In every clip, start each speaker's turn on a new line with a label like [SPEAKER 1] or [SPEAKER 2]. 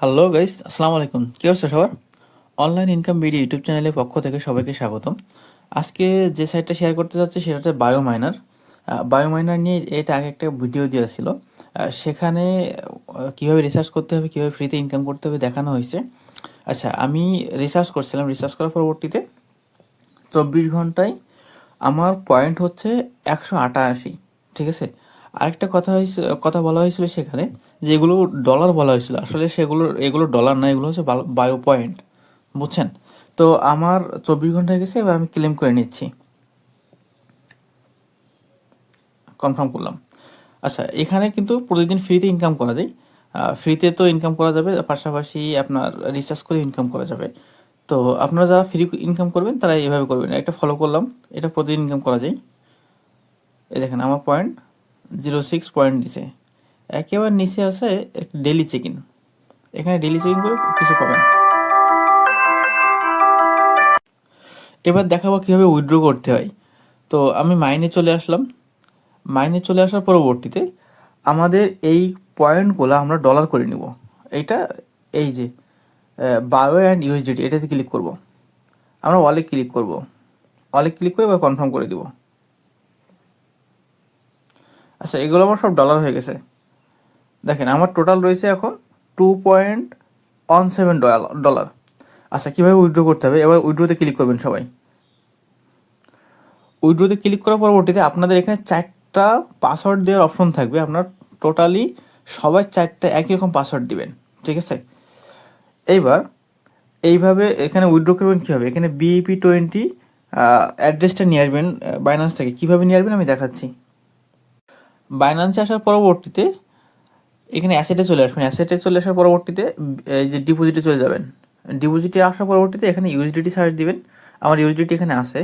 [SPEAKER 1] Hello guys, আসসালামু আলাইকুম। কী অবস্থা সবার? অনলাইন ইনকাম বিডি ইউটিউব চ্যানেলের পক্ষ থেকে সবাইকে স্বাগতম। আজকে যে সাইটটা শেয়ার করতে যাচ্ছি সেটা হচ্ছে বায়োমাইনার। বায়োমাইনার নিয়ে এটা আগে একটা ভিডিও দেওয়া ছিল। সেখানে কীভাবে রিসার্চ করতে হবে, কীভাবে ফ্রিতে ইনকাম করতে হবে দেখানো হয়েছে। আচ্ছা, আমি রিসার্চ করছিলাম। রিসার্চ করার পরবর্তীতে 24 ঘন্টায় আমার পয়েন্ট হচ্ছে 188। ঠিক আছে? আরেকটা কথা বলা হয়েছিল সেখানে, যে এগুলো ডলার বলা হয়েছিল, আসলে এগুলো ডলার না, এগুলো হচ্ছে বায়ো পয়েন্ট। বুঝছেন? তো আমার 24 ঘন্টা হয়ে গেছে, এবার আমি ক্লেম করে নিচ্ছি, কনফার্ম করলাম। আচ্ছা, এখানে কিন্তু প্রতিদিন ফ্রিতে ইনকাম করা যায়। ফ্রিতে তো ইনকাম করা যাবে, পাশাপাশি আপনার রিসার্চ করে ইনকাম করা যাবে। তো আপনারা যারা ফ্রি ইনকাম করবেন তারা এইভাবে করবেন। একটা ফলো করলাম, এটা প্রতিদিন ইনকাম করা যায়। এই দেখেন আমার পয়েন্ট 06 পয়েন্ট দিছে। একেবারে নিচে আছে ডেলি চেক ইন। এখানে ডেলি চেক ইন করে কিছু পাবেন। এবার দেখাবো কীভাবে উইথড্র করতে হয়। তো আমি মাইনে চলে আসলাম। মাইনে চলে আসার পরবর্তীতে আমাদের এই পয়েন্টগুলো আমরা ডলার করে নিব। এইটা এই যে বায়ো অ্যান্ড ইউএসডিটি, এটাতে ক্লিক করব। আমরা ওয়ালে ক্লিক করব। ওয়ালে ক্লিক করে এবার কনফার্ম করে দিব। আচ্ছা, এগুলো আমার সব ডলার হয়ে গেছে। দেখেন আমার টোটাল রয়েছে এখন 2.17 ডলার। আচ্ছা, কীভাবে উইথড্র করতে হবে, এবার উইথড্রোতে ক্লিক করবেন সবাই। উইথড্রোতে ক্লিক করার পরবর্তীতে আপনাদের এখানে 4টা পাসওয়ার্ড দেওয়ার অপশন থাকবে। আপনার টোটালি সবাই 4টা একই রকম পাসওয়ার্ড দিবেন। ঠিক আছে? এইবার এইভাবে এখানে উইথড্র করবেন কীভাবে, এখানে BEP20 অ্যাড্রেসটা নিয়ে আসবেন বাইন্যান্স থেকে। কীভাবে নিয়ে আসবেন আমি দেখাচ্ছি। বাইন্যান্সে আসার পরবর্তীতে এখানে অ্যাসেটে চলে আসবেন। অ্যাসেটে চলে আসার পরবর্তীতে এই যে ডিপোজিটে চলে যাবেন। ডিপোজিটে আসার পরবর্তীতে এখানে ইউএসডিটি সার্চ দিবেন। আমার ইউএসডিটি এখানে আছে।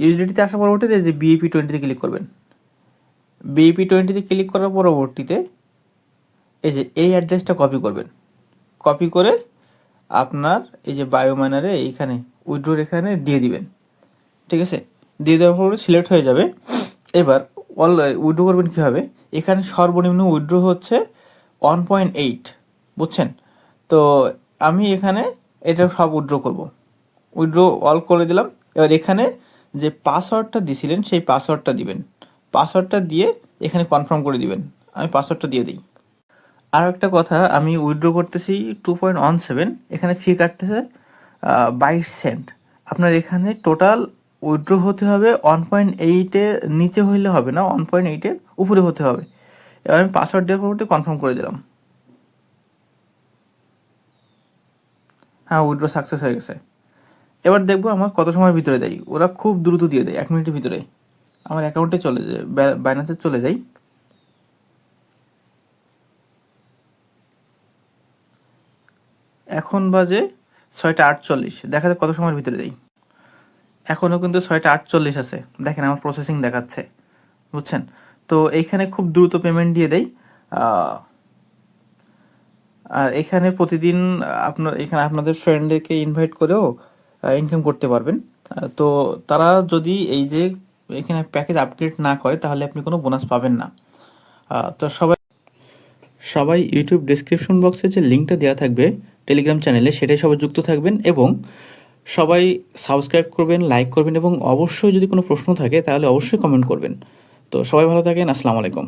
[SPEAKER 1] ইউএসডিটিতে আসার পরবর্তীতে যে BEP20তে ক্লিক করবেন। BEP20তে ক্লিক করার পরবর্তীতে এই যে এই অ্যাড্রেসটা কপি করবেন। কপি করে আপনার এই যে বায়োমাইনারে এইখানে উইথড্রোর এখানে দিয়ে দিবেন। ঠিক আছে? দিয়ে দেওয়ার পরে সিলেক্ট হয়ে যাবে। এবার উইথড্রো করবেন কীভাবে, এখানে সর্বনিম্ন উইথড্রো হচ্ছে 1.8। বুঝছেন? তো আমি এখানে এটা সব উইথড্রো করব। উইথড্রো অল করে দিলাম। এবার এখানে যে পাসওয়ার্ডটা দিয়েছিলেন সেই পাসওয়ার্ডটা দিবেন। পাসওয়ার্ডটা দিয়ে এখানে কনফার্ম করে দিবেন। আমি পাসওয়ার্ডটা দিয়ে দিই। আর একটা কথা, আমি উইথড্রো করতেছি 2.17, এখানে ফি কাটতেছে 22 সেন্ট। আপনার এখানে টোটাল উইথড্রো হতে হবে 1.8-এর নিচে হইলে হবে না, 1.8-এর উপরে হতে হবে। এবার আমি পাসওয়ার্ড দেওয়ার পরবর্তী কনফার্ম করে দিলাম। হ্যাঁ, উইথড্রো সাকসেস হয়ে গেছে। এবার দেখবো আমার কত সময়ের ভিতরে দেয়। ওরা খুব দ্রুত দিয়ে দেয়, 1 মিনিটের ভিতরে। আমার অ্যাকাউন্টে চলে যায়, বাইন্যান্সে চলে যাই। এখন বাজে 6টা 48, দেখা যায় কত সময়ের ভিতরে দেয়। এখনও কিন্তু 6টা 48 আছে। দেখেন আমার প্রসেসিং দেখাচ্ছে। বুঝছেন? তো এইখানে খুব দ্রুত পেমেন্ট দিয়ে দেয়। আর এখানে প্রতিদিন এখানে আপনাদের ফ্রেন্ডদেরকে ইনভাইট করেও ইনকাম করতে পারবেন। তো তারা যদি এই যে এখানে প্যাকেজ আপগ্রেড না করে তাহলে আপনি কোনো বোনাস পাবেন না। তো সবাই ইউটিউব ডেসক্রিপশন বক্সে যে লিঙ্কটা দেওয়া থাকবে টেলিগ্রাম চ্যানেলে, সেটাই সবাই যুক্ত থাকবেন এবং সবাই সাবস্ক্রাইব করবেন, লাইক করবেন এবং অবশ্যই যদি কোনো প্রশ্ন থাকে তাহলে অবশ্যই কমেন্ট করবেন। তো সবাই ভালো থাকেন। আসসালামু আলাইকুম।